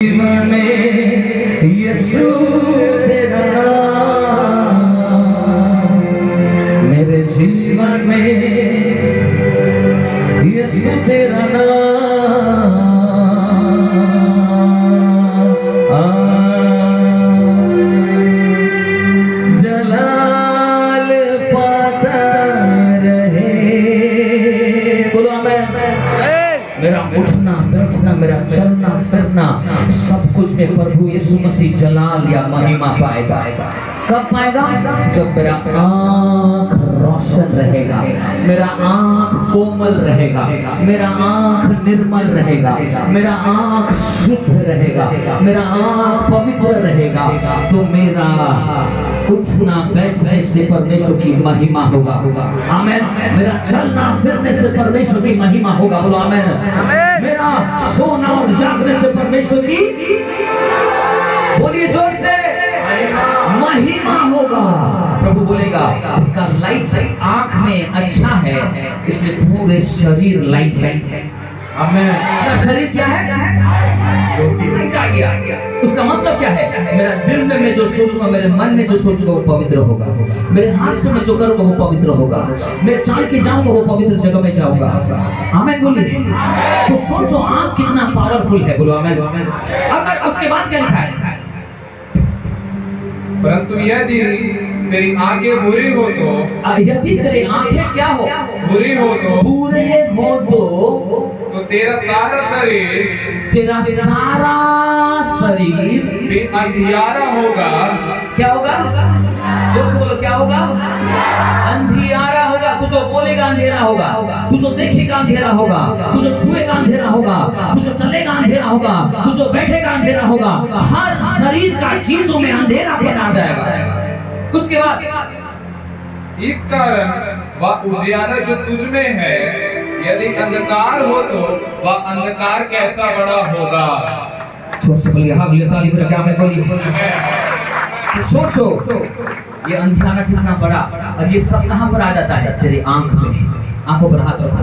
जीवन में यीशु तेरा नाम, मेरे जीवन में यीशु तेरा नाम। जलाल पाता रहे, बोलो आमीन। मेरा उठना बैठना, मेरा चलना फिरना, सब कुछ में प्रभु यीशु मसीह जलाल या महिमा पाएगा। कब पाएगा? जब मेरा आँख रोशन रहेगा, मेरा आँख कोमल रहेगा, मेरा आँख निर्मल रहेगा, मेरा आँख शुद्ध रहेगा, मेरा आँख पवित्र रहेगा, तो मेरा उठना बैठने से परमेश्वर की महिमा होगा। आमीन। मेरा चलना फिरने से परमेश्वर की महिमा होगा। बोलो आमीन। मेरा सोना और जागने से परमेश्वर की, बोलिए जोर से, महिमा होगा। प्रभु बोलेगा इसका लाइट आंख में अच्छा है, इसलिए पूरे शरीर लाइट है। आमीन। शरीर क्या है? गया। उसका मतलब क्या है? मेरा दिल में मैं जो सोचूंगा, मेरे मन में जो सोचूंगा वो पवित्र होगा। मेरे हाथ से मैं जो करूंगा वो पवित्र होगा। मैं चल के जाऊंगा वो पवित्र जगह में जाऊंगा। आमीन बोलिए। तो सोचो आँख कितना पावरफुल है। बोलो आमीन। अगर उसके बाद क्या लिखा है? परंतु यदि तेरी आंखें बुरी हो तो, यदि तेरी आंखें क्या हो? बुरी हो तो, बुरे हो तो तेरा सारा शरीर भी अंधियारा होगा। क्या होगा? जोर से बोलो, क्या होगा? अंधियारा होगा। तू जो बोलेगा अंधेरा होगा, तू जो देखेगा अंधेरा होगा, तू जो छुएगा अंधेरा होगा, तू जो चलेगा अंधेरा होगा, तू जो बैठेगा अंधेरा होगा। हर शरीर का चीजों में अंधेरापन आ जाएगा। उसके बाद इस कारण वह उजियारा जो तुझ में है, यदि अंधकार हो तो वह अंधकार कैसा बड़ा होगा। जोर से बोलिए, हाँ बोलिए, ताली बजा के आमीन बोलिए। तो सोचो ये अंधियारा कितना बड़ा, और ये सब कहाँ पर आ जाता है? तेरी आंख में। आंखों पर हाथ रखो,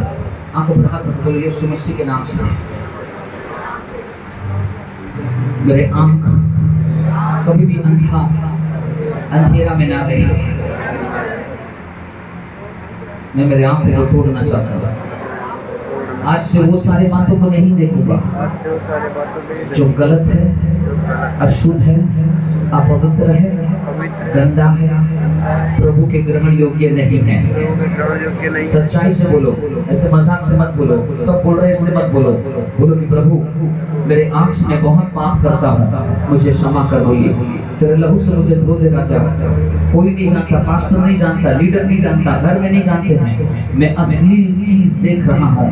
आंखों पर हाथ रखो, बोलिए यीशु मसीह के नाम से मेरे आंख कभी भी अंधेरा में ना रहे। मैं मेरे आंखों को तोड़ना चाहता हूँ। आज से वो सारी बातों को नहीं देखूंगा जो गलत है, अशुद्ध है, अपवित्र है, गंदा है, प्रभु के ग्रहण योग्य नहीं है। सच्चाई से बोलो, ऐसे मजाक से मत बोलो। सब बोल रहे इसलिए मत बोलो। बोलो कि प्रभु मेरे आंख से मैं बहुत पाप करता हूँ, मुझे क्षमा कर। बोलिए तेरे लहू से मुझे धो दे राजा। कोई नहीं जानता, पास्टर नहीं जानता, लीडर नहीं जानता, घर में नहीं जानते हैं, मैं असली चीज देख रहा हूँ।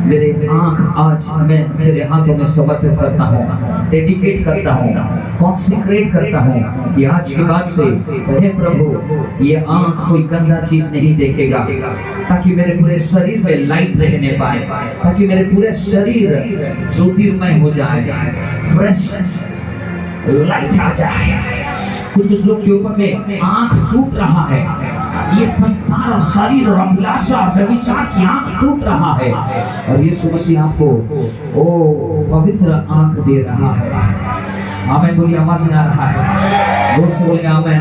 मेरे आंख आज मैं तेरे हाथों में समर्पित करता हूँ, डेडिकेट करता हूँ, कॉन्सेक्रेट करता हूँ कि आज के बाद से हे प्रभु ये आंख कोई गंदा चीज नहीं देखेगा, ताकि मेरे पूरे शरीर में लाइट रहने पाए, ताकि मेरे पूरे शरीर ज्योतिर्मय हो जाए, फ्रेश लाइट आ जाए। कुछ लोग के ऊपर में आंख टूट रहा है, ये संसार और शरीर और अभिलाषा और व्यभिचार की आंख टूट रहा है, और यीशु मसीह आपको ओ पवित्र आंख दे रहा है। आमीन बोलिए। आवाज आ रहा है? जोर से बोलिए आमीन।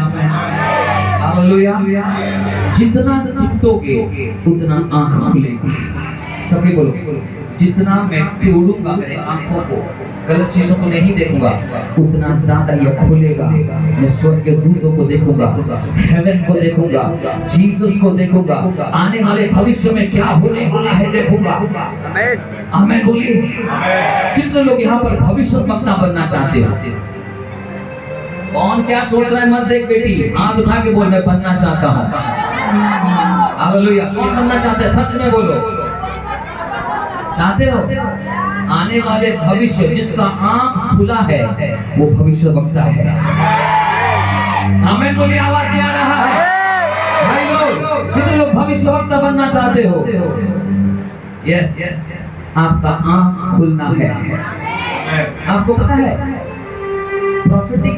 हालेलुया। जितना टूटोगे उतना आंख खुलेगी। सभी बोलो, जितना मैं तोड़ूंगा मेरे आंखों को, गलत चीजों को नहीं देखूंगा, उतना ज्यादा ये खुलेगा। मैं स्वर्ग के दूतों को देखूंगा, हेवन को देखूंगा, जीसस को देखूंगा, आने वाले भविष्य में क्या होने वाला है देखूंगा। आमीन बोलिए। कितने लोग यहाँ पर भविष्यवक्ता बनना चाहते हो? कौन क्या सोच रहा है मत देख बेटी, हाथ उठा के बोल मैं बनना चाहता हूँ। हालेलुया। कौन बनना चाहते हैं? सच में बोलो, चाहते हो? आने वाले भविष्य जिसका आंख खुला है वो भविष्य वक्ता है। आमीन बोलिए। आवाज नहीं आ रहा है? भाई लोग, कितने लोग भविष्य वक्ता बनना चाहते हो? यस, आपका आंख खुलना है। आपको पता है प्रोफेटिक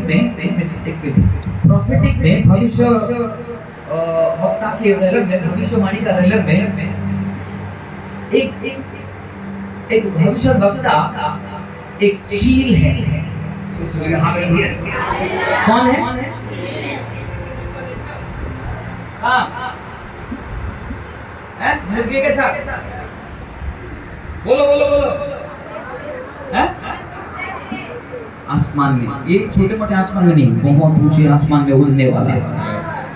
में भविष्य वक्ता के रेलर में, भविष्यवाणी का रेलर में एक भविष्य वक्ता एक चील है। कौन है? हाँ, मुर्गे के साथ बोलो बोलो बोलो। है? आसमान में, ये छोटे मोटे आसमान में नहीं, बहुत ऊंचे आसमान में उड़ने वाला है।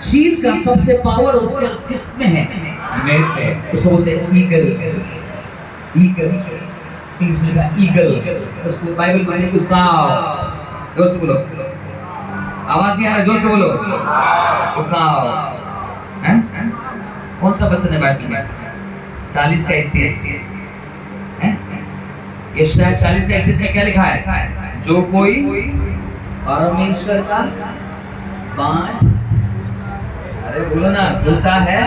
चील का सबसे पावर उसके किस्त में है, नेट है, उसको बोलते हैं ईगल। ईगल इंग्लिश में लिखा ईगल, उसको बाइबल में लिखा काव। जोर से बोलो, आवाज नहीं आ रहा, जोर से बोलो काव। हैं? कौन सा वचन है बाइबल में? 40 का 31 हैं? ये शायद 40 का 31 में क्या लिखा है? जो कोई परमेश्वर का बाण, अरे बोलो ना, जोता है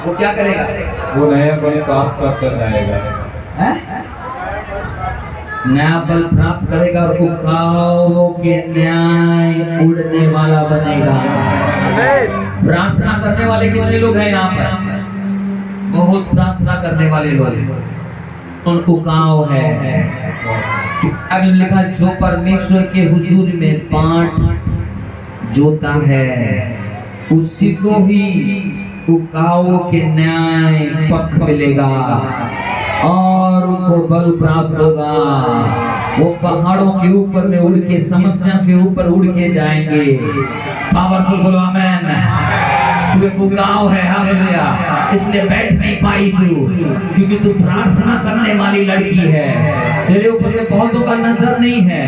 वो क्या करेगा? वो नया बल प्राप्त करता जाएगा। नया बल प्राप्त करेगा और उकाओं के न्याय उड़ने वाला बनेगा। प्रार्थना करने वाले कितने लोग हैं यहाँ पर? बहुत प्रार्थना करने वाले लोग, उन उकाओ है। अब लिखा जो परमेश्वर के हुजूर में बाण जोता है उसी को ही उकाओ के न्याय पक्ष मिलेगा और उनको बल प्राप्त होगा। वो पहाड़ों के ऊपर में उड़ के, समस्या के ऊपर उड़ के जाएंगे। पावरफुल बोलो आमेन। तू एक उकाओ है, हालेलुया। इसलिए बैठ नहीं पाई तू, क्योंकि तू प्रार्थना करने वाली लड़की है। तेरे ऊपर में बहुतों का नजर नहीं है,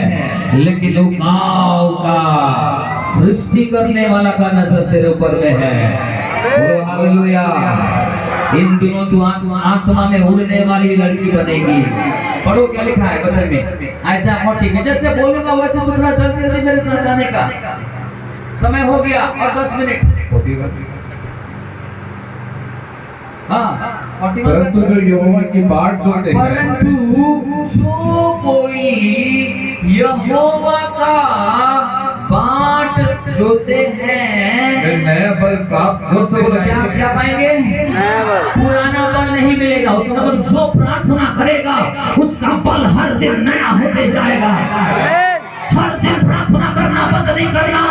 लेकिन उकाओ का, सृष्टि करने वाला का नजर तेरे ऊपर में है। बोलो हालेलुया। इन दिनों तू आत्मा में उड़ने वाली लड़की बनेगी। पढ़ो क्या लिखा है वचन में, ऐसा 40 में। जैसे बोलूंगा वैसे तू थोड़ा जल्दी जल्दी मेरे साथ आने का समय हो गया और 10 मिनट। हाँ, परंतु जो यहोवा की बाट जोते हैं, परंतु जो कोई यहोवा का बाट जोते हैं वे नया बल प्राप्त जो सब क्या पाएंगे? पुराना बल नहीं मिलेगा। उसका मतलब जो प्रार्थना करेगा उसका बल हर दिन नया होते जाएगा। हर दिन प्रार्थना करना बंद नहीं करना,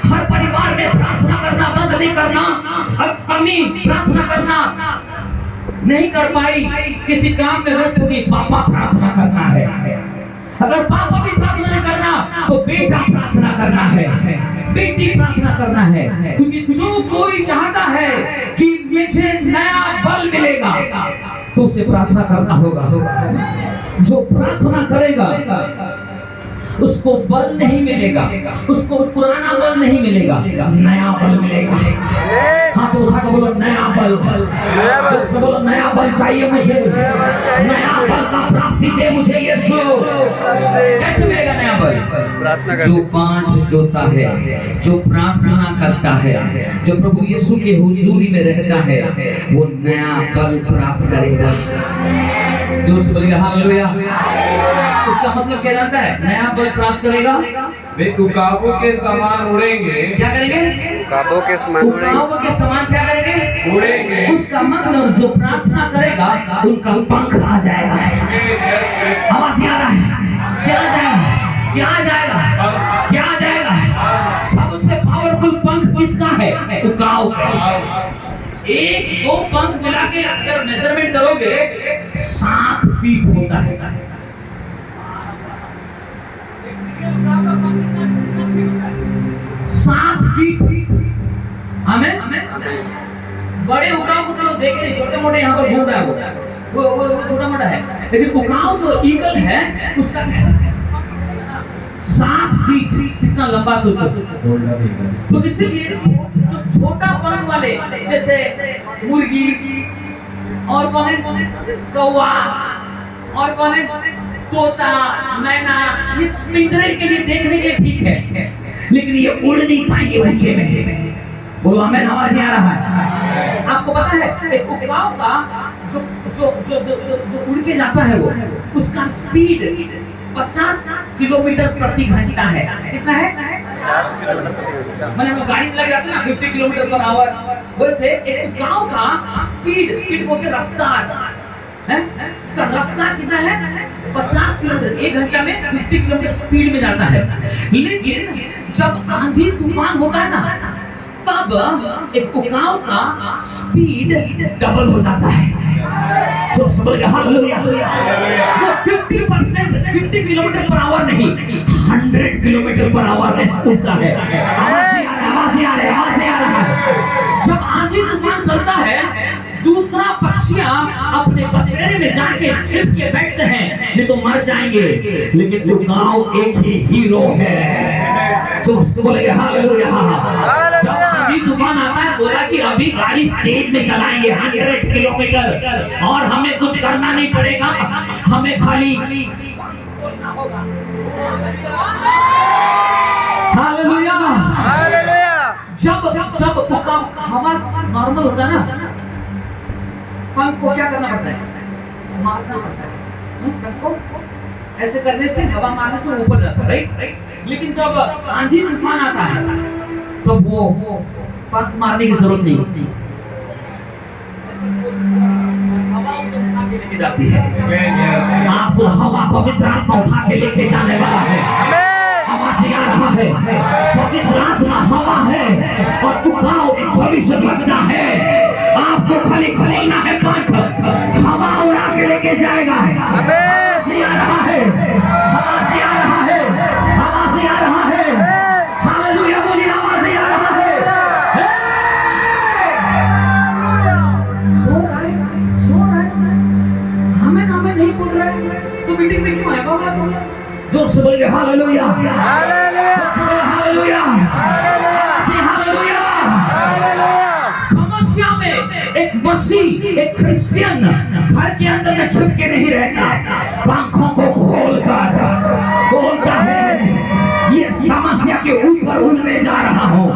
हर परिवार में प्रार्थना करना बंद नहीं करना। अब अम्मी प्रार्थना करना नहीं कर पाई, किसी काम में व्यस्त होगी, पापा प्रार्थना करना है। अगर पापा भी प्रार्थना नहीं करना तो बेटा प्रार्थना करना है, बेटी प्रार्थना करना है। क्योंकि जो कोई चाहता है कि मुझे नया बल मिलेगा तो उसे प्रार्थना करना होगा। जो प्रार्थना करेगा उसको बल नहीं मिलेगा, उसको पुराना बल नहीं मिलेगा, नया बल मिलेगा। हाँ तो उठा के बोलो नया बल। जब बोलो नया बल चाहिए मुझे, नया बल का प्राप्ति दे मुझे यीशु। कैसे मिलेगा नया बल? जो बाँट जोता है, जो प्रार्थना करता है, जो प्रभु यीशु के हुजूरी में रहता है, वो नया बल प्राप्त करेगा। जोर से बोलिए हालेलुया। उसका मतलब क्या जानता है? नया बल प्राप्त करेगा। वे उकाबों के समान उड़ेंगे। क्या करेंगे? उकाबों के समान उकाबों के समान क्या करेंगे? उड़ेंगे। उसका मतलब जो प्रार्थना करेगा उनका पंख आ जाएगा। आवाज आ रहा है? क्या आ जाएगा? क्या आ जाएगा? क्या आ जाएगा? सबसे पावरफुल पंख किसका है? उकाओ का। एक दो पंख मिला के अगर मेजरमेंट करोगे 7 फीट होता है। 7 फीट। हमें बड़े उकाव को तो लोग देखे नहीं, छोटे मोटे यहाँ पर घूम रहा है वो छोटा मोटा है, लेकिन उकाव जो ईगल है उसका 7 फीट। कितना लंबा सोचो। तो इसीलिए जो छोटा पंख वाले जैसे मुर्गी और कौन है, कौवा और कौन है, तोता, मैना, ये पिंजरे के लिए देखने के लिए ठीक है, लेकिन ये उड़ नहीं पाएंगे ऊंचे में। बोलो हमें आवाज नहीं आ रहा है? आपको पता है एक उकाव का जो जो जो जो उड़ के जाता है वो, उसका स्पीड 50 किलोमीटर प्रति घंटा है। कितना है? मैंने हम गाड़ी चला के जाते ना 50 किलोमीटर पर आवर, वैसे एक उकाव का स्पीड बोलते रफ्तार है। इसका रफ्तार कितना है? 50 किलोमीटर 1 घंटा में 50 किलोमीटर स्पीड में जाता है। लेकिन जब आंधी तूफान होता है ना, तब एक उकाव का स्पीड डबल हो जाता है। तो समझ गया, हालेलुया। वो 50 किलोमीटर पर आवर नहीं, 100 किलोमीटर पर आवर में उड़ता है। आवाज नहीं आ रहा है। जब आंधी तूफान चलता है, दूसरा पक्षियां अपने बसेरे में जाके छिप के बैठते हैं, नहीं तो मर जाएंगे। लेकिन उकाव एक ही हीरो है। तो बोलेंगे हालेलुया। जब आंधी तूफान आता है, बोला कि अभी गाड़ी तेज में चलाएंगे 100 किलोमीटर, और हमें कुछ करना नहीं पड़ेगा, हमें खाली हालेलुया। जब उकाव हवा नॉर्मल होता है ना, पंख को क्या करना पड़ता है? मारना पड़ता है। पंख को ऐसे करने से, हवा मारने से ऊपर जाता है, राइट? लेकिन जब आंधी तूफान आता है, तो वो पंख मारने की जरूरत नहीं होती, हवा उसे उठा के लेके जाती है। आपको हवा पवित्र आत्मा उठा के लेके जाने वाला है। हवा से आ रहा है, पवित्र आत्मा हवा है, और उकाव एक भविष्य वक्ता है। आपको खाली खोलना है पंख, हवा उड़ा के लेके जाएगा। हवा से आ रहा है, हवा से आ रहा है, हवा से आ रहा है। हालेलुया बोलिए, हवा से आ रहा है। सो रहा है, हमें नहीं बोल रहा है, तो मीटिंग में क्यों है बाबा? तुम जोर से बोलिए हालेलुया, हालेलुया, हालेलुया। समस्या में एक मसीह, एक क्रिश्चियन घर के अंदर में छुप के नहीं रहता, पंखों को खोलकर बोलता है, ये समस्या के ऊपर उड़ने जा रहा हूँ,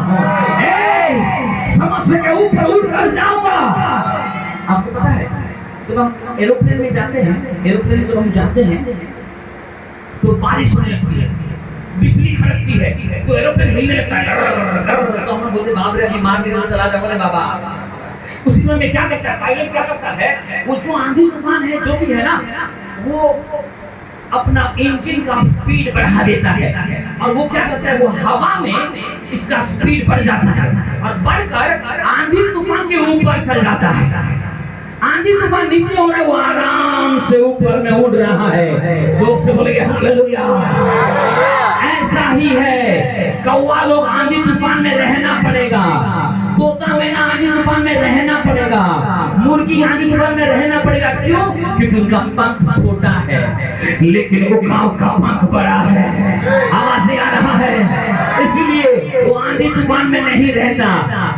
समस्या के ऊपर उड़कर जाऊंगा। आपको पता है, जब हम एरोप्लेन में जाते हैं, एरोप्लेन में जब हम जाते हैं तो बारिश होने लगती है, बिजली खड़कती है, तो एरोप्लेन हिलने लगता है, तो हम बोलते बाप रे, अभी मार दिया तो चला जाओगे बाबा। उसी समय में क्या करता है पायलट, क्या करता है, वो जो आंधी तूफान है जो भी है ना, वो अपना इंजन का स्पीड बढ़ा देता है, और वो क्या करता है, वो हवा में इसका स्पीड बढ़ जाता है, और बढ़कर आंधी तूफान के ऊपर चल जाता है। आंधी तूफान नीचे हो रहा है, वो आराम से ऊपर में उड़ रहा है। लोग से बोलेंगे हालेलुया। ऐसा ही है, कौवा लोग आंधी तूफान में रहना पड़ेगा, तोता मैना आंधी तूफान में रहना पड़ेगा, मुर्गी आंधी तूफान में रहना पड़ेगा। क्यों? क्योंकि उनका पंख छोटा है, लेकिन उकाव का पंख बड़ा है। आवाज आ रहा है, इसलिए वो आंधी तूफान में नहीं रहता,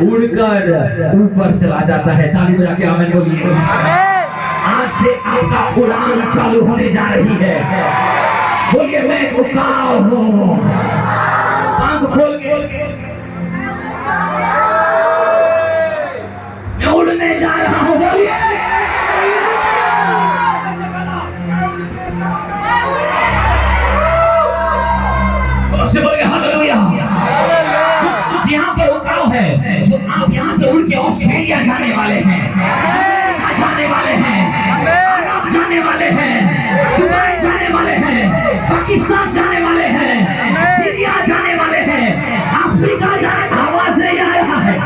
उड़कर ऊपर चला जाता है। ताली बजा के आमीन बोलिए। आज से आपका उड़ान चालू होने जा रही है। बोलिए, मैं उकाव हूँ, पंख खोल के मैं उड़ने जा रहा हूँ। बोलिए, हालेलुया। कुछ यहाँ पर उकाव है, जो आप यहाँ से उड़ के ऑस्ट्रेलिया जाने वाले हैं, अमेरिका जाने वाले हैं, अरब जाने वाले हैं, दुबई जाने वाले हैं, पाकिस्तान जाने वाले हैं, सीरिया जाने वाले हैं, अफ्रीका जाने। आवाज नहीं आ रहा है।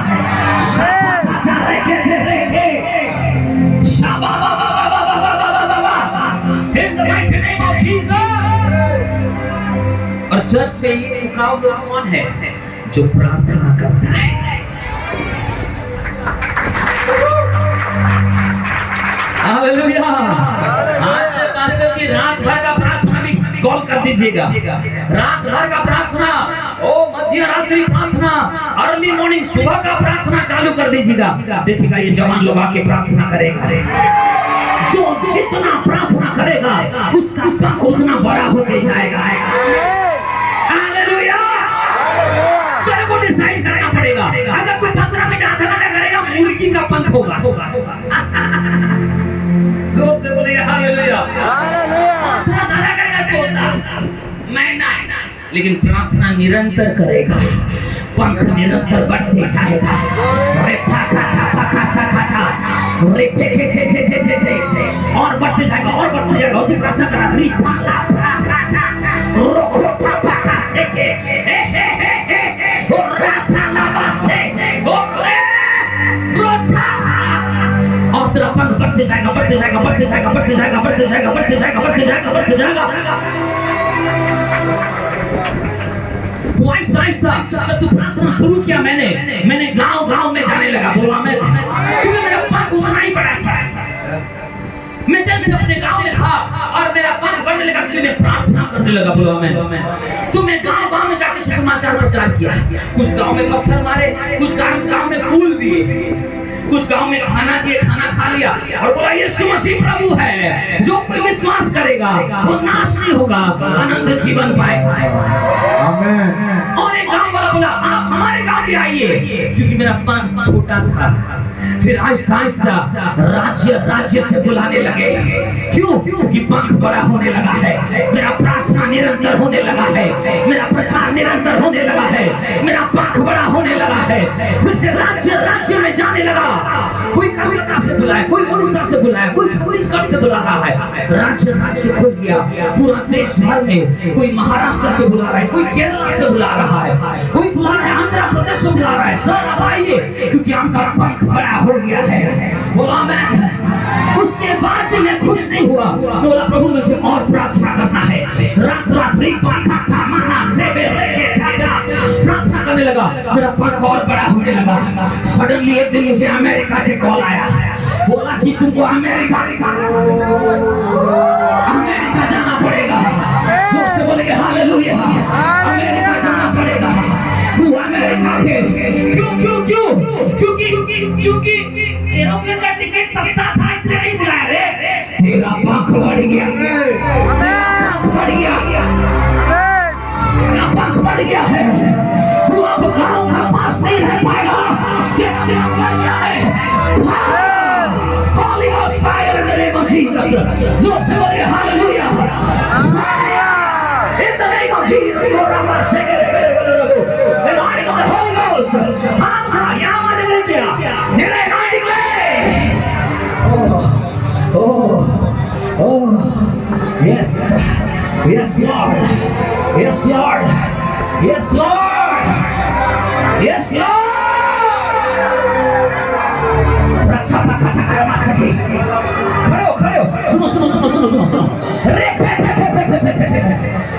और चर्च में ये उकाव लोग कौन है? जो प्रार्थना करता है। हालेलुया। आज से पास्टर की रात भर का प्रार्थना भी कॉल कर दीजिएगा। रात भर का प्रार्थना, ओ मध्य रात्रि प्रार्थना, अर्ली मॉर्निंग सुबह का प्रार्थना चालू कर दीजिएगा। देखिएगा ये जवान लोग आके प्रार्थना करेगा। जो जितना प्रार्थना करेगा उसका पंख उतना बड़ा होते जाएगा। हालेलुया। तेरे को डिसाइड करना पड़ेगा। अगर तू 15 मिनट आधा घंटा करेगा, मुर्गी का पंख होगा। जोर से बोलेगा हालेलुया। थोड़ा ज्यादा करेगा तोता, मैना, लेकिन प्रार्थना निरंतर करेगा, पंख निरंतर बढ़ते जाएगा। रे फेंके चे चे चे चे चे और बढ़ते जाएगा और बढ़ते जाएगा। और प्रार्थना करना री पाला प्राकाटा रोको पापा से के राता लबा से रोटा और तेरा पंख बढ़ते जाएगा बढ़ते जाएगा बढ़ते जाएगा बढ़ते जाएगा बढ़ते जाएगा बढ़ते जाएगा बढ़ते जाएगा बढ़ते जाएगा। तो आहिस्ता आहिस्ता जब तू प्रार्थना शुरू किया मैंने गांव में जाने लगा। बोला मैं क्योंकि मेरा पंख उतना ही बड़ा था। मैं जैसे अपने गांव में था और मेरा पंख बढ़ने लगा क्योंकि मैं प्रार्थना करने लगा। बोला मैं तो मैं गांव में जाके सुसमाचार प्रचार किया। कुछ गांव में पत्थर मारे, कुछ गांव में फूल दिए, कुछ गांव में खाना दिए, खाना खा लिया और बोला यीशु मसीह प्रभु है। जो कोई विश्वास करेगा वो नाश नहीं होगा, अनंत जीवन पाएगा। आमीन। और एक गांव वाला बोला आप हमारे गांव में आइए, क्योंकि मेरा पंख छोटा था। फिर आहिस्ता आहिस्ता राज्य से बुलाने लगे। क्यों? क्योंकि पंख बड़ा होने लगा है, मेरा प्रार्थना निरंतर होने लगा है, मेरा प्रचार निरंतर होने लगा है, मेरा पंख बड़ा होने लगा है। फिर से राज्य में जाने लगा। कोई कलकत्ता से बुलाया, कोई उड़ीसा से बुलाया, कोई छत्तीसगढ़ से बुला रहा है। राज्य खोल गया पूरा देश भर में। कोई महाराष्ट्र से बुला रहा है, कोई केरला से बुला रहा है, कोई बुला रहा है आंध्र प्रदेश से बुला रहा है। सर अब आइए क्योंकि आपका पंख बड़ा हो गया है। बोला मैं उसके बाद भी मैं खुश नहीं हुआ। बोला प्रभु मुझे और प्रार्थना करना है। रात प्रार्थना करने लगा, मेरा पंख और बड़ा होने लगा। सडनली एक दिन मुझे अमेरिका से कॉल आया। बोला कि तुमको अमेरिका जाना पड़ेगा। जोर से बोलेंगे हालेलुया, अमेरिका जाना पड़ेगा। तू अमेरिका के क्योंकि एरोप्लेन का टिकट सस्ता था इसलिए नहीं बुलाया रे। तेरा पंख बढ़ गया, बढ़ गया, तेरा पंख बढ़ गया है। तू अब गांव का पास नहीं रह पाएगा। तेरा पंख बढ़ गया है। Holy Ghost fire in the name of Jesus. जोर से बोलिए hallelujah. In the name of Jesus. Anointing of the Holy Ghost. हाथ उठा, यहाँ माने नहीं किया। तेरे anointing ले। Oh, yes, yes Lord, yes Lord, yes Lord, yes Lord. Prachapa kata kaya masaki. खड़ो, सुनो।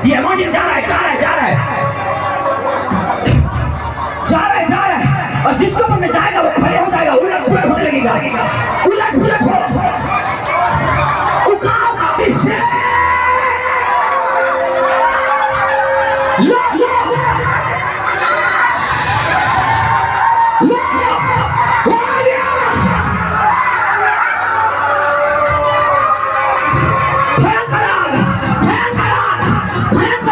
ये anointing जा रहा है। और जिसको पर में जाएगा वो खड़े हो जाएगा, उलट पुलट होने लगेगा, उलट पुलट हो। उकाओ का विषय लो भयंकर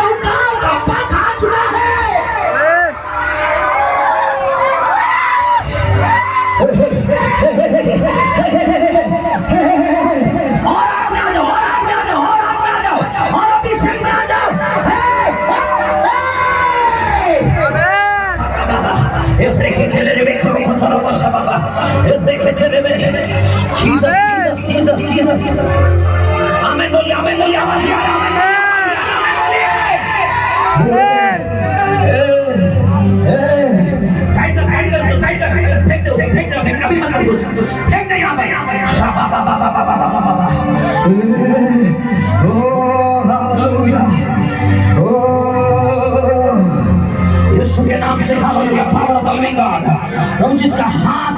उकाओ का पंख आ चुका है। और आप में आ जाओ, और अभिषेक में आ जाओ। Jesus. आमेन बोलिए, आवाज आ रहा है। साइड फेंक दो, अभी मत करो, फेंक दे यहाँ पे। यीशु के नाम से hallelujah, power of the living God. प्रभु जिसका हाथ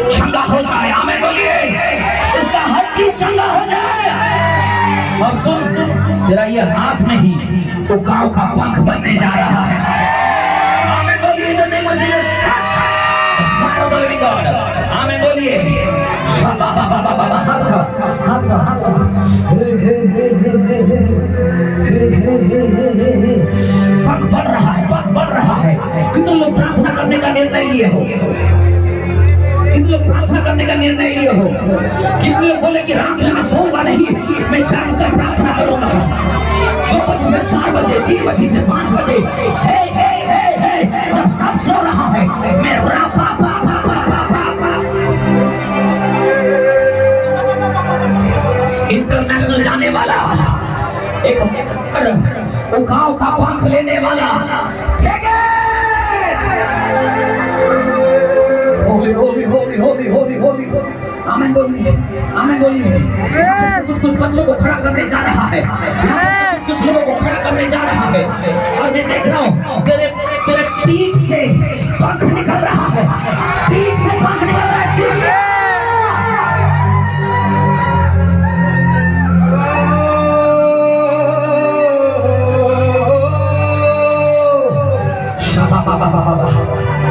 चंगा हो जाए, आमेन बोलिए, इसका हड्डी चंगा हो जाए। और सुन, तेरा ये हाथ में ही उकाव का पंख बनने जा रहा है। आमेन बोलिए, in the name of Jesus, fire of the living God. Amen बोलिए। पंख बढ़ रहा है। कितने लोग प्रार्थना करने का निर्णय लिए हो? कितने लोग प्रार्थना करने का निर्णय लिए हो? कितने लोग बोले कि रात में मैं सोऊंगा नहीं, मैं जानकर प्रार्थना करूंगा। 2 बजे से 4 बजे, 3 बजे से 5 बजे, जब सब सो रहा है, मैं उकाव का पंख लेने वाला। ठीक है, होली होली होली होली होली होली, आमीन बोलिए, आमीन बोलिए। कुछ कुछ बच्चों को खड़ा करने जा रहा है, कुछ कुछ लोगों को खड़ा करने जा रहा है। और मैं देख रहा हूँ तेरे तेरे पीठ से पंख निकल रहा है, पीठ से पंख निकल रहा है।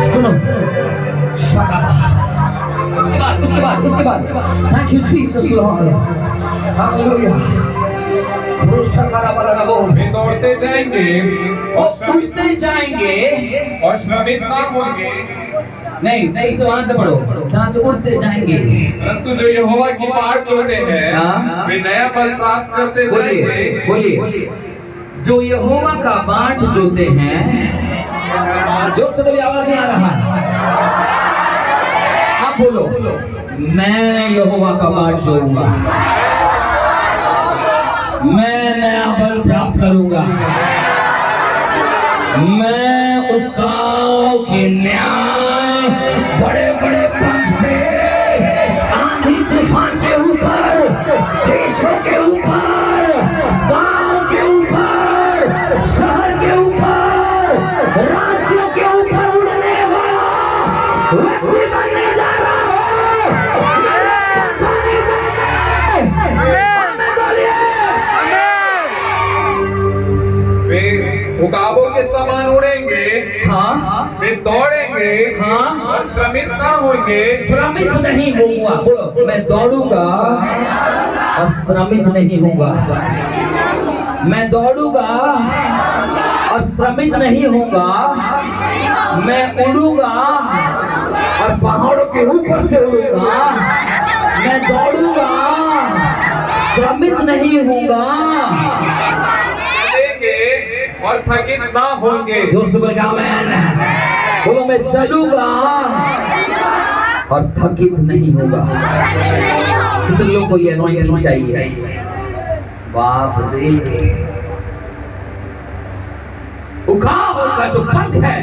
सुनो, उसके बाद thank you Jesus Lord, hallelujah. वे दौड़ते जाएंगे और उड़ते जाएंगे और श्रमित ना होंगे। नहीं, से वहां से पढ़ो जहां से उड़ते जाएंगे। परंतु जो यहोवा की बाट जोते हैं हाँ? वे नया बल प्राप्त करते जाएंगे। बोलिए, जो यहोवा का बाट जोते हैं, जोर से कभी आवाज नहीं आ रहा है, आप बोलो, मैं यहोवा का बाट जोड़ूंगा, मैं नया बल प्राप्त करूंगा, मैं उकाव के न्याय बड़े बड़े पंख से आंधी तूफान के ऊपर, देशों के ऊपर, गांव के ऊपर, शहर के ऊपर, राज्यों के ऊपर उड़ने वाला व्यक्ति बनने जा रहा हूं। वे उकाबों के समान उड़ेंगे, हाँ, वे दौड़ेंगे, हाँ, और श्रमित ना होंगे। श्रमित नहीं होऊंगा, बोलो, मैं दौड़ूंगा और श्रमित नहीं होऊंगा, मैं दौड़ूंगा और श्रमित नहीं होऊंगा, मैं उड़ूंगा और पहाड़ों के ऊपर से उड़ूंगा, मैं दौड़ूंगा, श्रमित नहीं होऊंगा, और थकित ना होंगे। जोर से बोलो आमीन। बोलो, मैं चलूंगा और थकित नहीं होगा। कितने लोगों को ये अनॉइंटिंग चाहिए? बाप रे, उकाव का जो पंख है,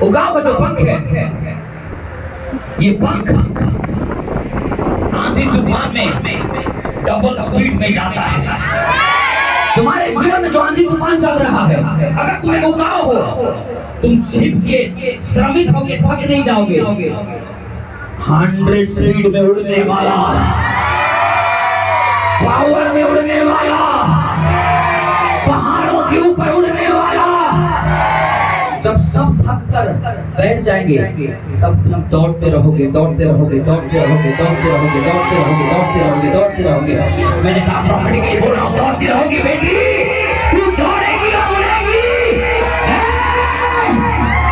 उकाव का जो पंख है, ये पंख आंधी तूफान में डबल स्पीड में जाता है। तुम्हारे जीवन में जो आंधी तूफान चल रहा है, अगर तुम्हें उकाव हो, तुम छिप के श्रमित होके थक नहीं जाओगे। 100 स्पीड में उड़ने वाला, पावर में उड़ने वाला, पहाड़ों के ऊपर उड़ने वाला, जब सब थक कर बैठ जाएंगे, तब तुम दौड़ते रहोगे, दौड़ते रहोगे, दौड़ते रहोगे, दौड़ते रहोगे, दौड़ते रहोगे, दौड़ते रहोगे, दौड़ते रहोगे। मैंने कहा प्रॉफिटिकली बोल रहा हूं, दौड़ती रहोगी बेटी, तू दौड़ेगी और उड़ेगी।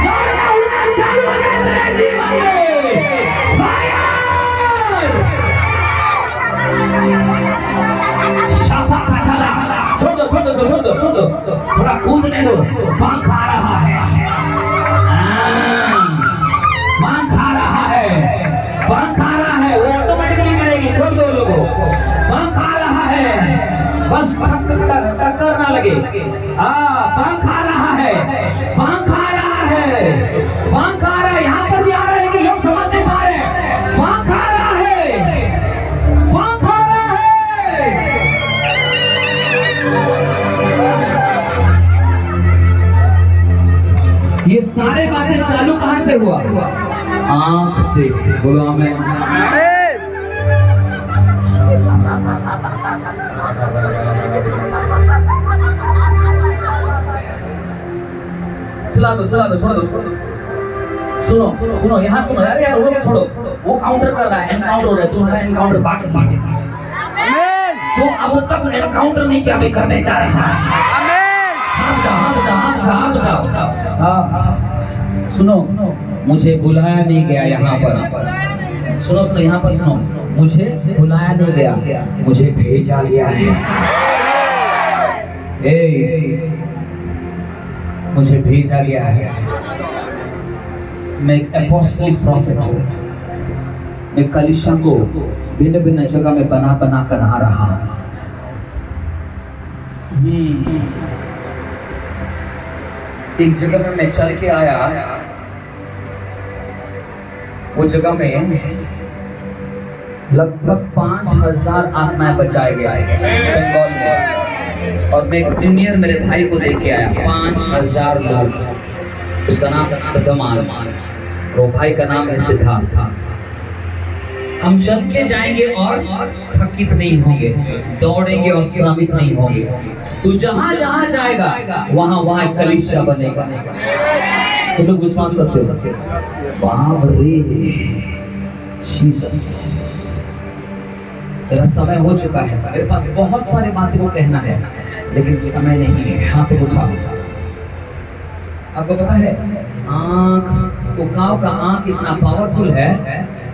दौड़ना उड़ना चालू हो जाए तेरे जीवन में। फायर! शापा का चला, छोड़ दो, छोड़ दो, छोड़ दो, छोड़ दो, थोड़ा कूदने दो, पंख आ रहा है, पंख आ रहा है, पंख आ रहा है, वो ऑटोमेटिकली करेगी, छोड़ दो लोगों, पंख आ रहा है, बस टक्कर ना लगे। पंख आ रहा है, पंख आ रहा है, पंख आ रहा है, यहाँ पर भी आ रहा है कि लोग समझ नहीं पा रहे, पंख आ रहा है, पंख आ रहा है। ये सारे बातें चालू कहां से हुआ? आंख से। बोलो आमीन। सुला दो, सुला दो, छोड़ दो, सुनो सुनो, यहाँ सुनो यार, यार वो छोड़ो, वो काउंटर कर रहा है, एनकाउंटर हो रहा है, तुम्हारा एनकाउंटर बाकी बाकी जो अब तक एनकाउंटर नहीं किया, अभी करने जा रहा है। सुनो, मुझे बुलाया नहीं गया यहाँ पर, सुनो सुनो, यहाँ पर सुनो, मुझे बुलाया नहीं गया, मुझे भेजा गया है। मुझे भेजा गया है। मैं एक एपोस्टलिक प्रॉफिट हूँ। मैं कलीसिया को भिन्न भिन्न जगह में बना बना कर आ रहा हूँ। एक जगह में मैं चल के आया, वो जगह में लगभग 5000 आत्माएं बचाए गए बंगाल में, और मैं एक जूनियर मेरे भाई को देख के आया। 5000 लोग, उसका नाम धमाल, वो भाई का नाम है सिद्धार्थ। हम चल के जाएंगे और थकित नहीं होंगे, दौड़ेंगे और श्रमित नहीं होंगे। तो जहां जहां जाएगा वहां वहां एक कलीसिया बनेगा। तो लोग विश्वास करते हो? बाप रे जीसस, मेरा समय हो चुका है, मेरे पास बहुत सारे बातें को कहना है लेकिन समय नहीं है। हाथ को उठाओ। आपको पता है आँख, तो गाँव का आँख इतना पावरफुल है,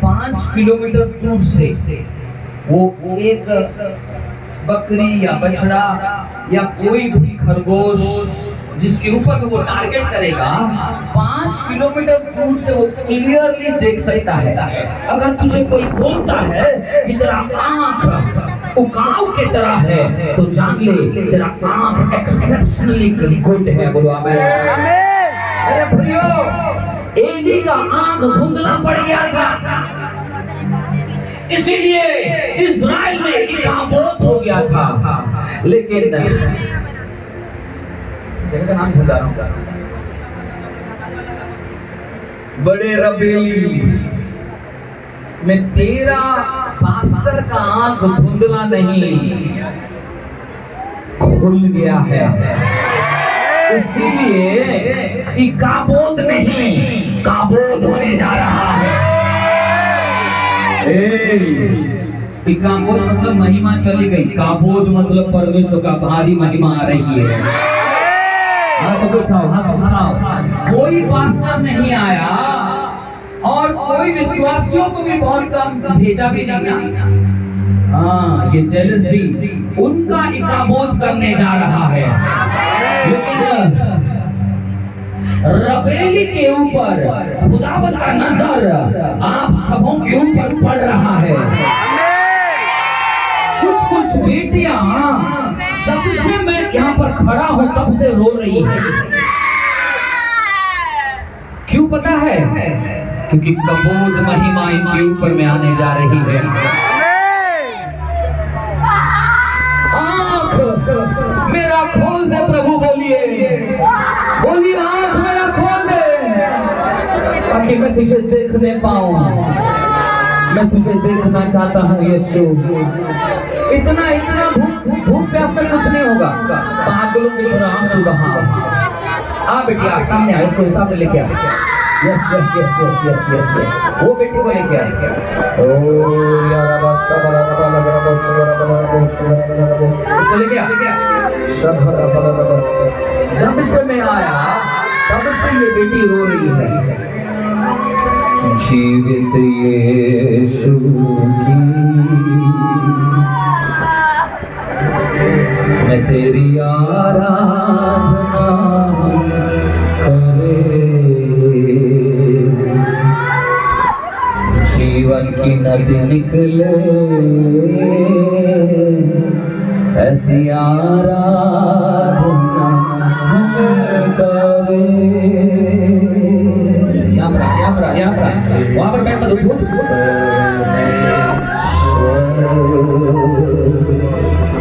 5 किलोमीटर दूर से वो एक बकरी या बछड़ा या कोई भी खरगोश जिसके ऊपर वो टारगेट करेगा, 5 किलोमीटर दूर से वो क्लियरली देख सकता है। अगर तुझे कोई बोलता है कि तेरा आँख उकाव की तरह है, तो जान ले तेरा आँख एक्सेप्शनली गुड है। बोलो आमीन। अरे भाइयों, एली का आँख धुंधला पड़ गया था, इसीलिए इज़राइल में इकाबोत हो गया था। लेकिन जगह का नाम भूल रहा हूं, बड़े रबेली में तेरा पास्टर का आंख धुंधला नहीं, खुल गया है। इसीलिए इकाबोत नहीं, काबोत होने जा रहा है। इकाबोत मतलब महिमा चली गई, काबोत मतलब परमेश्वर का भारी महिमा आ रही है। हाथ उठाओ। कोई पास्टर नहीं आया और कोई विश्वासियों को भी बहुत कम भेजा भी नहीं। हाँ, ये जेलसी उनका इकाबोत करने जा रहा है। लेकिन रबेली के ऊपर खुदावंद का नजर आप सबों के ऊपर पड़ रहा है। कुछ बेटियां जब से मैं यहाँ पर खड़ा हूँ तब से रो रही है। क्यों पता है? क्योंकि कबूत महिमा इनके ऊपर में आने जा रही है। आँख मेरा खोल दे प्रभु, बोलिए आँख मेरा खोल दे, ताकि मैं तुझे देखने पाऊं। मैं तुझे देखना चाहता हूँ यीशु। इतना भूख प्यास में कुछ नहीं होगा। पागलों की तरह आंसू बहा। आ बेटी, आ सामने आ, इसको सामने लेके आ। यस। वो बेटी को लेके आ। इसको लेके आ। जब से मैं आया तब से ये बेटी रो रही है। जीवित यीशु की मैं तेरी आराधना करे, जीवन की नदी निकले ऐसी आराधना करे। वहाँ पर बैठ मत उठो।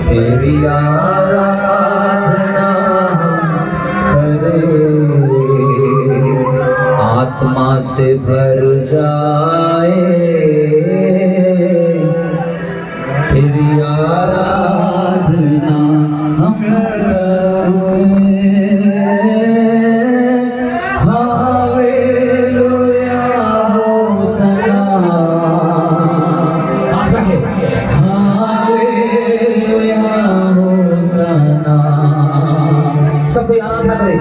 तेरी आराधना करे, आत्मा से भर जाए। तेरी आराधना हम करें।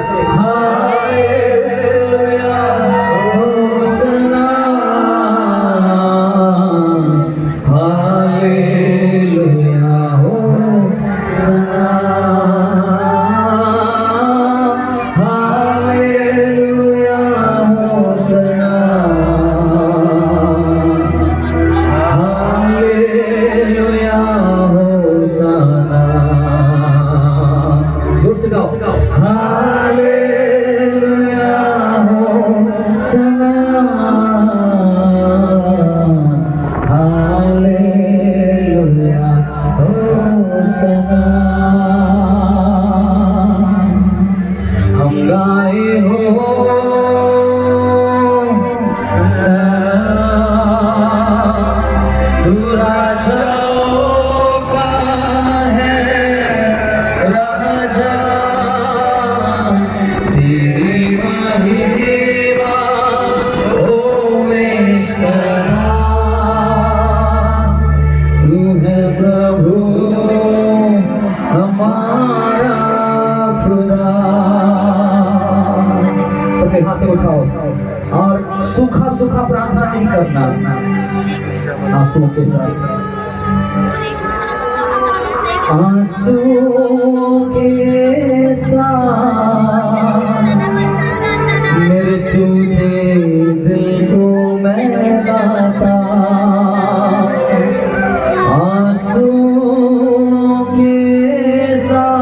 से गाओ। हालेलुया हो सना, हालेलुया हो सना। हम गाए हो तू राजाओं का है राजा, तेरी महिमा होवे सदा। तू है प्रभु हमारा खुदा। सबके हाथ उठाओ और सूखा सूखा प्रार्थना नहीं करना, आंसुओं के साथ, आंसुओं के साथ मेरे टूटे दिल को मैं लाता। आंसुओं के साथ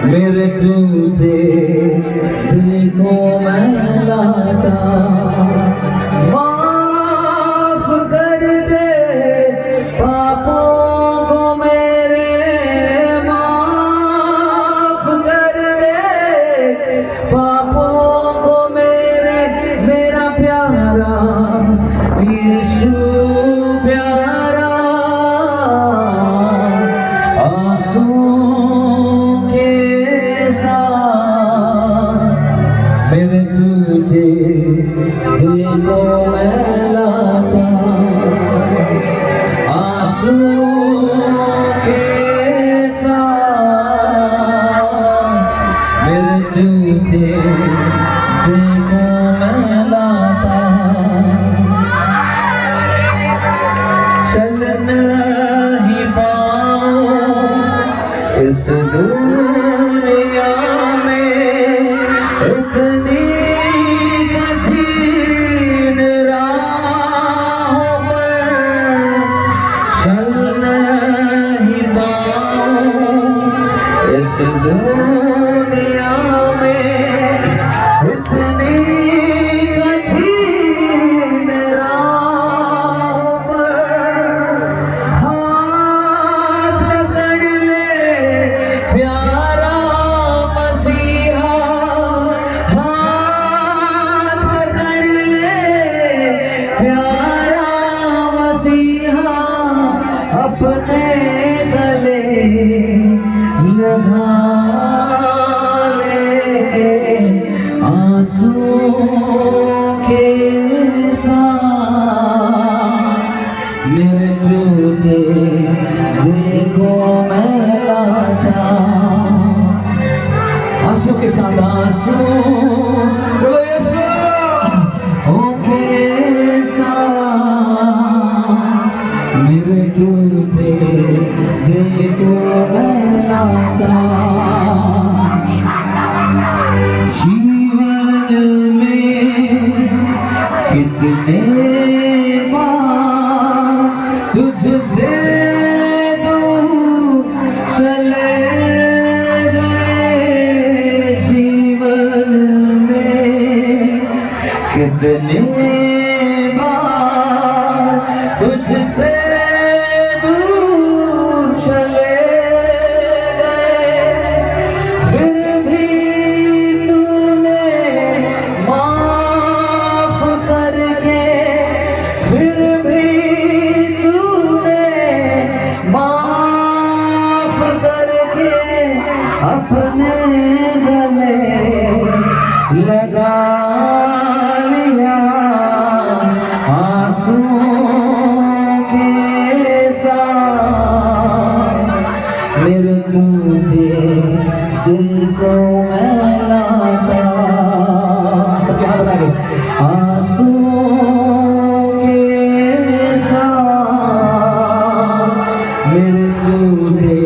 मेरे टूटे दिल को मैं लाता। माफ कर दे पापों को मेरे, माफ कर दे पापों को मेरे, मेरा प्यारा यीशु प्यारा। आंसुओं के साथ मेरे तुझे दिल को मैं लाता। आंसुओं के साथ मेरे तुझे दिल को मैं लाता। चल नहीं पाऊं इस दुनिया में, इतनी कठिन राहों पर चल नहीं पाऊं इस दुनिया में, इतनी कठिन राहों पर। हाथ पकड़ ले प्यारा मसीहा, हाथ पकड़ ले प्यारा मसीहा, अपने गले लगा ले। आंसुओं के साथ मेरे टूटे दिल को मैं लाता। आंसुओं के साथ, बोलो यीशु के साथ मेरे टूटे दिल को मैं लाता। जीवन में कितने बार तुझसे दूर चले गए, जीवन में कितने बार तुझसे दूर चले गए, फिर भी तूने माफ करके, फिर भी तूने माफ करके अपने गले लगा लिया। आंसुओं के साथ मेरे टूटे दिल को मैं लाता। सबके हाथ लगा के। आंसुओं के साथ मेरे टूटे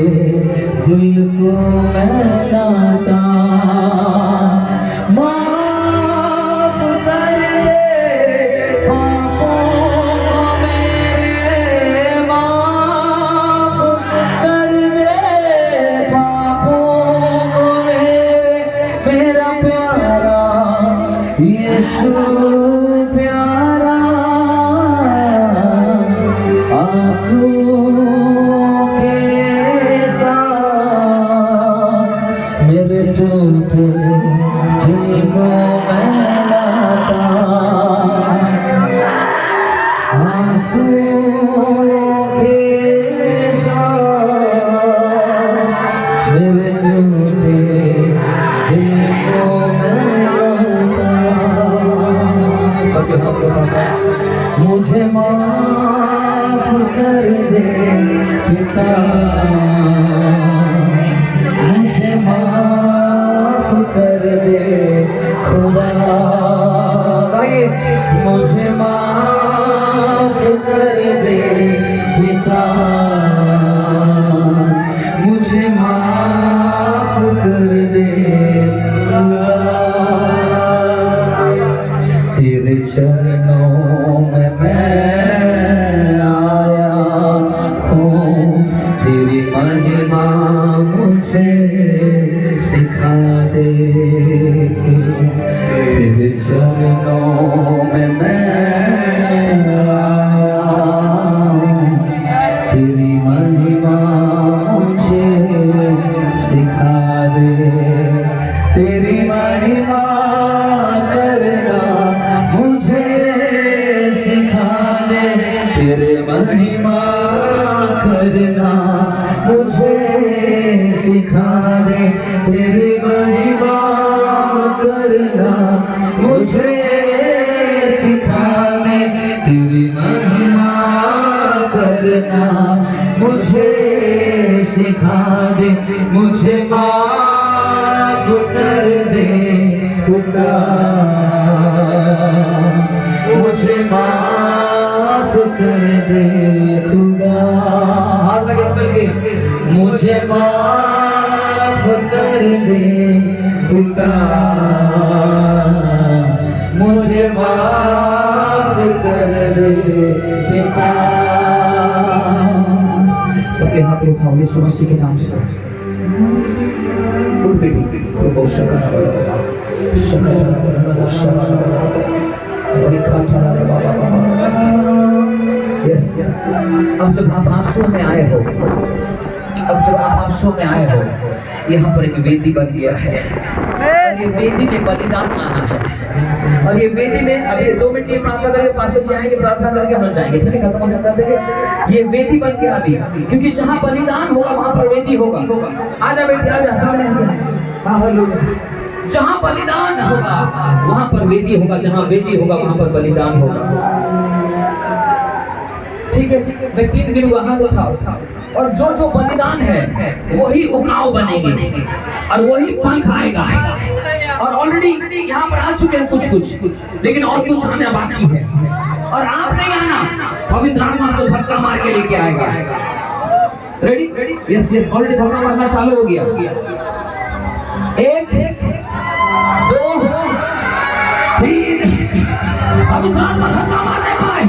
दिल को मैं लाता। माफ कर दे पापों को मेरे, माफ कर दे पापों माफ कर दे, तेरे चरणों में मैं आया हूँ, तेरी महिमा मुझे सिखा दे, तेरे चरणों में मैं आया हूँ, तेरी महिमा मुझे सिखा दे, तेरी महिमा करना मुझे सिखा दे, तेरे महिमा करना मुझे सिखा दे, तेरी महिमा करना मुझे सिखा दे, तेरी महिमा करना मुझे सिखा दे, मुझे माफ कर दे खुदा, मुझे माफ कर दे खुदा, हाथ लगे इस पे, मुझे माफ कर दे खुदा, मुझे माफ कर दे पिता। सबके हाथ उठाओ यीशु मसीह के नाम से। उठ बेटी, बहुत शकरा बड़ा यस। अब जब आप आंसू में आए हो, यहाँ पर एक वेदी बन गया है, और ये वेदी में बलिदान माना है, और ये वेदी में अभी 2 मिनट ये प्रार्थना करके पास्टर जी आएंगे, प्रार्थना करके हम जाएंगे, चलिए खत्म हो जाता है। ये वेदी बन गया अभी, क्योंकि जहाँ बलिदान होगा वहाँ पर वेदी होगा। आजा बेटी आजा, सामने हालेलुया। जहाँ बलिदान होगा वहाँ पर वेदी होगा, जहाँ वेदी होगा वहाँ पर बलिदान होगा। ठीक है, मैं 3 दिन वहां उठाओ, और जो बलिदान है वही उकाव बनेगी और वही पंख आएगा। और ऑलरेडी यहाँ पर आ चुके हैं कुछ, लेकिन और कुछ आने बाकी है, और आप नहीं आना, पवित्र आत्मा तो धक्का मार के लेके आएगा। रेडी? यस, ऑलरेडी धक्का मारना चालू हो गया। 1 2 3, पवित्र आत्मा धक्का मारने पाए।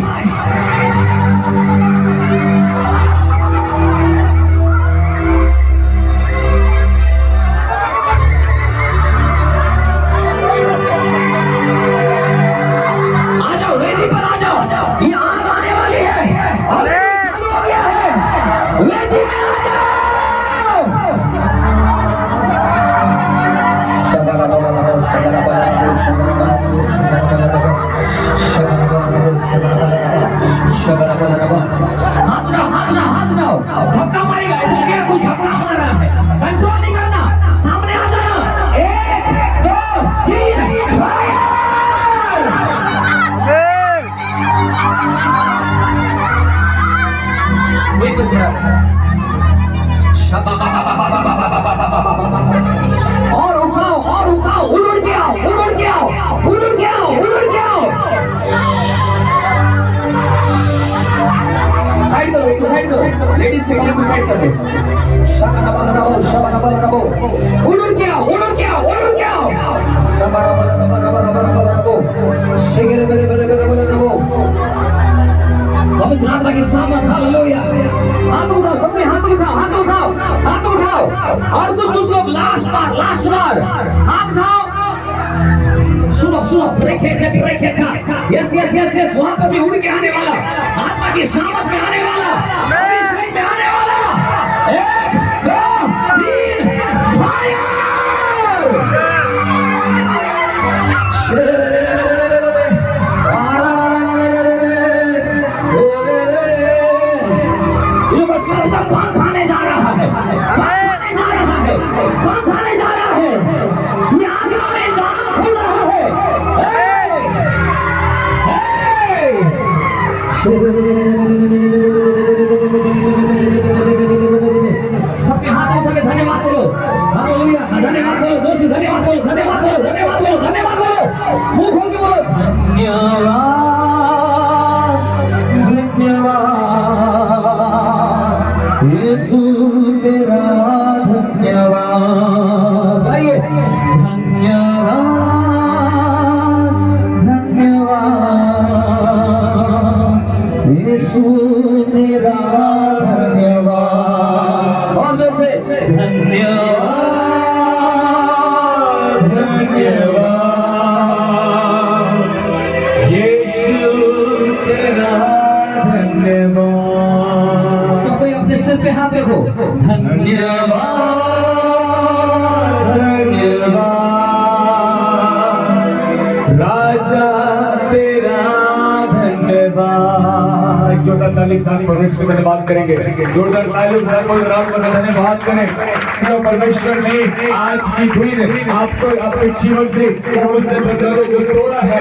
धक्का मारेगा, ऐसा क्या कोई धक्का मार रहा है, कंट्रोल नहीं करना, सामने आ जाना। 1 2 3 फायर। और उठाओ, उड़ के आओ। साइड करो, लेडीज को साइड कर दे। उड़ के आओ। पवित्र आत्मा की सामर्थ, हालेलुया। हाथ उठाओ, सबने हाथ उठाओ। और कुछ लोग लास्ट बार हाथ उठाओ। सुनो, ब्रेक है। यस, वहां पर भी उड़ के आने वाला, आत्मा की सामर्थ में आने वाला, अभिषेक में आने वाला। 1 2 3 फायर। सबका पंख आने जा रहा है। ये आत्मा में द्वार खुल रहा है। सबके हाथ उठा के धन्यवाद बोलो, हालेलुया, धन्यवाद बोलो, दोस्त धन्यवाद बोलो। मुंह खोल के बोलो, धन्यवाद यीशु मेरा धन्यवाद धन्यवाद यीशु तेरा धन्यवाद। सब कोई अपने सिर पे हाथ रखो। धन्यवाद धन्यवाद राजा तेरा धन्यवाद। जोरदार ताली के साथ परमेश्वर को धन्यवाद करेंगे। जोरदार ताली के साथ राम को धन्यवाद करें। जो परमेश्वर ने आज की दिन आपको अपने जीवन से उससे बदलो जो तोड़ा है।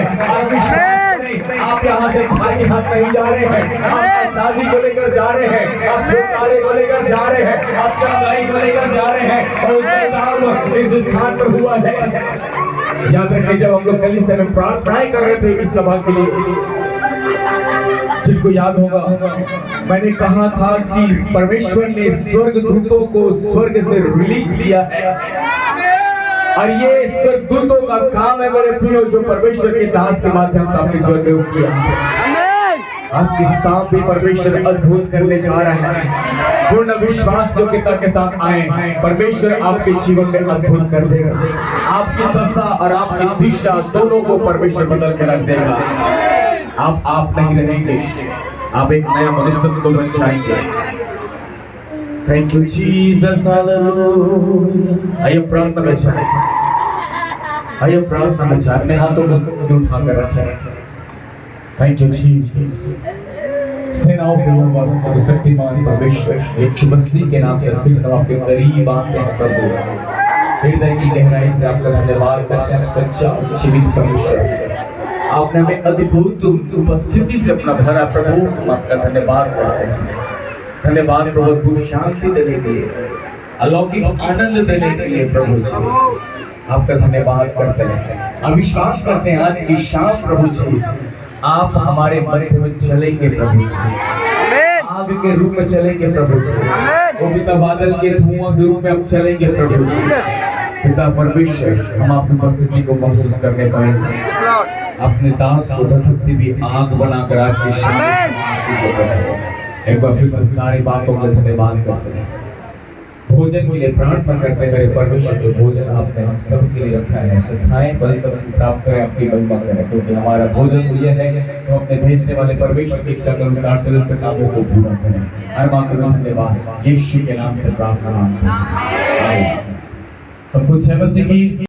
आप यहाँ से खाली हाथ नहीं जा रहे हैं। आप शादी को लेकर जा रहे हैं, आप छुटकारे को लेकर जा रहे हैं, आप चंगाई को लेकर जा रहे हैं और उसका काम इस स्थान पर हुआ है। याद रखिए जब हम लोग कलीसिया में प्रार्थनाएं कर रहे थे इस सभा के लिए, जिनको याद होगा मैंने कहा था कि परमेश्वर ने स्वर्ग दूतों को स्वर्ग से रिलीज किया है और ये स्वर्गदूतों का काम है मेरे प्रियो, जो परमेश्वर के दास के माध्यम से आपके जीवन में किया। आज के साथ भी परमेश्वर अद्भुत करने जा रहा है। पूर्ण विश्वास योग्यता के साथ आए, परमेश्वर आपके जीवन में अद्भुत कर देगा। आपकी दशा और आपकी दिशा दोनों को परमेश्वर बदल के रख देगा। आप नहीं रहेंगे, आप एक नया मनुष्य को बन जाएंगे। Thank you Jesus hallelujah. आइए प्रार्थना में जाएं, आइए प्रार्थना में जाएं। अपने हाथों को उठाकर रखें। Thank you Jesus. सेनाओं के वास्तव शक्तिमान परमेश्वर यीशु मसीह के नाम से फिर से आपके करीब आते हैं प्रभु। हृदय की गहराई से आपका धन्यवाद करते हैं। सच्चा जीवित परमेश्वर, आपने हमें अद्भुत उपस्थिति से अपना भरा प्रभु, हम आपका धन्यवाद करते हैं। धन्यवाद प्रभु, अद्भुत शांति देने के लिए, अलौकिक आनंद देने के लिए प्रभु जी आपका धन्यवाद करते हैं। हम विश्वास करते हैं आज की शाम प्रभु जी आप हमारे मध्य में चलेंगे प्रभु जी, आग के रूप में चलेंगे प्रभु जी, वो पिता बादल के धुआं के रूप में हम चलेंगे प्रभु जी। पिता परमेश्वर, हम आपकी उपस्थिति को महसूस करने पाएंगे। अपने दास को धधकती भी आग बनाकर आज की शाम एक बार फिर से सारी बातों का धन्यवाद करते हैं। भोजन के लिए प्रार्थना करते हैं मेरे परमेश्वर, जो भोजन आपने हम सब के लिए रखा है उसे खाएं, बड़ी सब प्राप्त करें, आपकी महिमा करें, क्योंकि हमारा भोजन प्रिय है। तो अपने भेजने वाले परमेश्वर की इच्छा के अनुसार से उसके कामों को पूरा करें। हर बात को धन्यवाद यीशु के नाम से प्रार्थना। सब कुछ है बस की